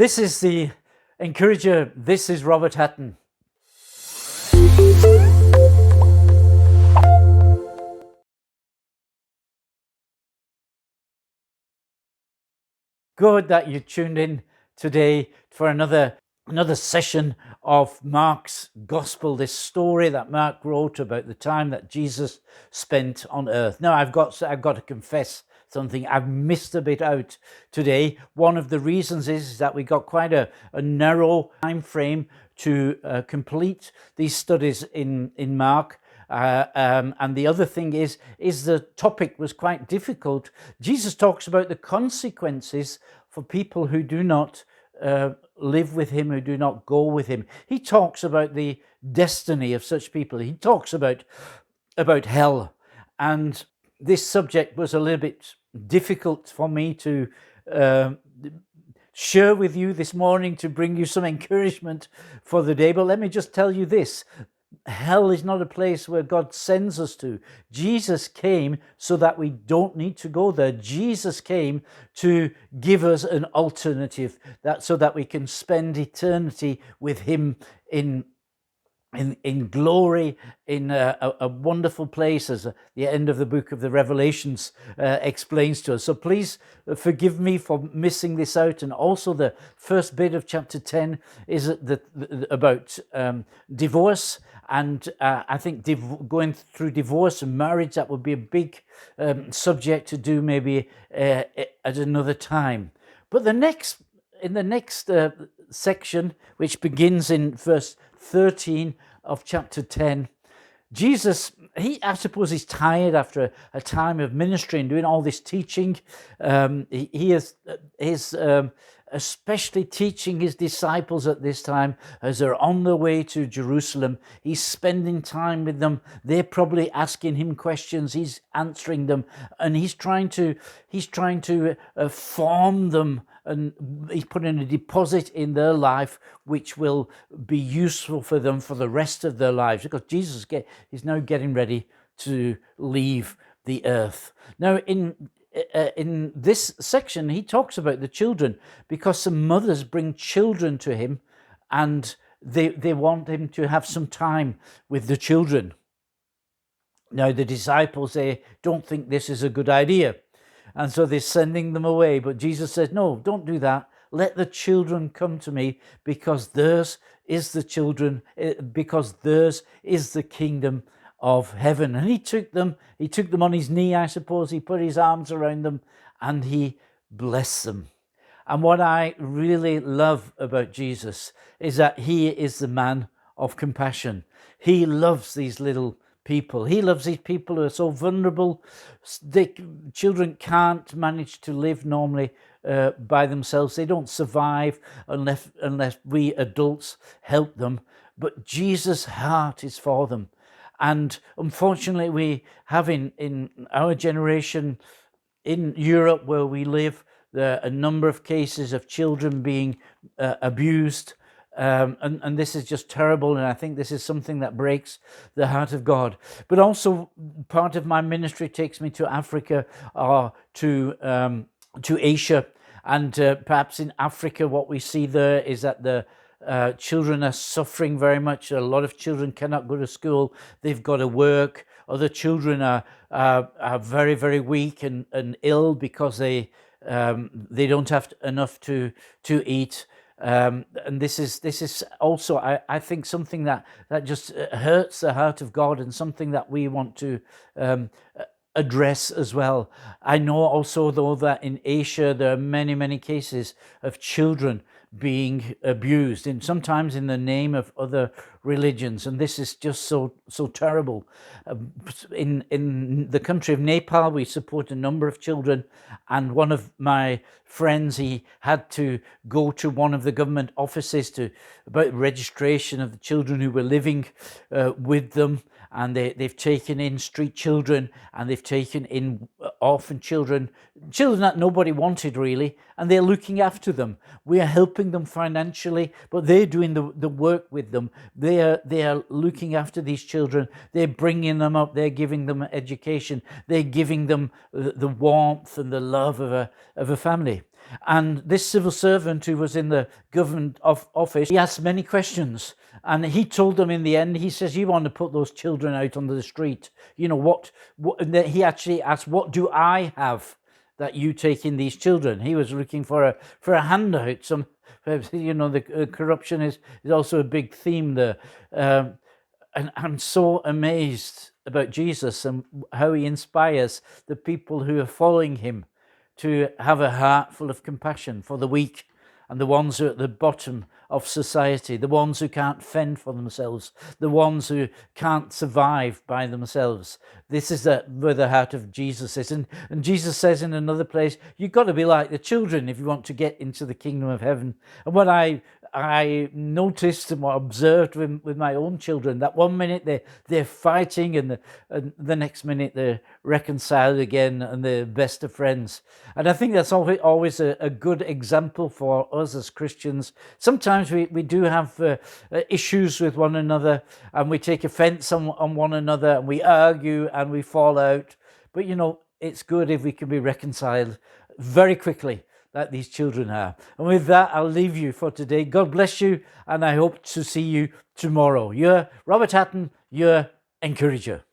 This is the Encourager. This is Robert Hatton. Good that you tuned in today for another session of Mark's Gospel, this story that Mark wrote about the time that Jesus spent on earth. Now, I've got to confess something. I've missed a bit out today. One of the reasons is that we got quite a narrow time frame to complete these studies in Mark. And the other thing is the topic was quite difficult. Jesus talks about the consequences for people who do not live with him, who do not go with him. He talks about the destiny of such people. He talks about hell, and this subject was a little bit difficult for me to share with you this morning, to bring you some encouragement for the day. But let me just tell you this: hell is not a place where God sends us to. Jesus came so that we don't need to go there. Jesus came to give us an alternative, so that we can spend eternity with him in glory, in a wonderful place, as the end of the book of the Revelations explains to us. So please forgive me for missing this out. And also the first bit of chapter 10 is about divorce. And I think going through divorce and marriage, that would be a big subject to do maybe at another time. But in the next section, which begins in verse 13 of chapter 10, Jesus, I suppose he's tired after a time of ministry and doing all this teaching. He is especially teaching his disciples at this time as they're on their way to Jerusalem. He's spending time with them. They're probably asking him questions. He's answering them, and he's trying to form them, and he's putting a deposit in their life which will be useful for them for the rest of their lives, because Jesus is now getting ready to leave the earth. Now, in this section, he talks about the children, because some mothers bring children to him, and they want him to have some time with the children. Now, the disciples, they don't think this is a good idea, and so they're sending them away. But Jesus says, no, don't do that. Let the children come to me, because theirs is the kingdom of heaven. And he took them on his knee, I suppose. He put his arms around them and he blessed them. And what I really love about Jesus is that he is the man of compassion. He loves these little people. He loves these people who are so vulnerable. Children can't manage to live normally by themselves. They don't survive unless we adults help them. But Jesus' heart is for them. And unfortunately, we have in our generation, in Europe where we live, there are a number of cases of children being abused. And this is just terrible, and I think this is something that breaks the heart of God. But also, part of my ministry takes me to Africa or to Asia, and perhaps in Africa, what we see there is that the children are suffering very much. A lot of children cannot go to school; they've got to work. Other children are very, very weak and ill because they don't have enough to eat. And this is also, I think, something that just hurts the heart of God, and something that we want to address as well. I know also, though, that in Asia there are many, many cases of children being abused, and sometimes in the name of other religions, and this is just so terrible. In the country of Nepal, we support a number of children, and one of my friends, he had to go to one of the government offices about registration of the children who were living with them, and they've taken in street children, and they've taken in orphan children that nobody wanted really, and they're looking after them. We are helping them financially, but they're doing the work with them. They are looking after these children. They're bringing them up. They're giving them education. They're giving them the warmth and the love of a family. And this civil servant who was in the government office, he asked many questions. And he told them in the end, he says, you want to put those children out onto the street. You know, what and then he actually asked, what do I have that you take in these children? He was looking for a handout. Some, you know, the corruption is also a big theme there. And I'm so amazed about Jesus and how he inspires the people who are following him to have a heart full of compassion for the weak and the ones who are at the bottom of society, the ones who can't fend for themselves, the ones who can't survive by themselves. This is where the heart of Jesus is. And Jesus says in another place, you've got to be like the children if you want to get into the kingdom of heaven. And what I noticed and observed with my own children, that one minute they're fighting and the next minute they're reconciled again and they're best of friends. And I think that's always a good example for us as Christians. Sometimes we do have issues with one another and we take offense on one another and we argue and we fall out. But you know, it's good if we can be reconciled very quickly, like these children are. And with that, I'll leave you for today. God bless you, and I hope to see you tomorrow. You're Robert Hatton, your encourager.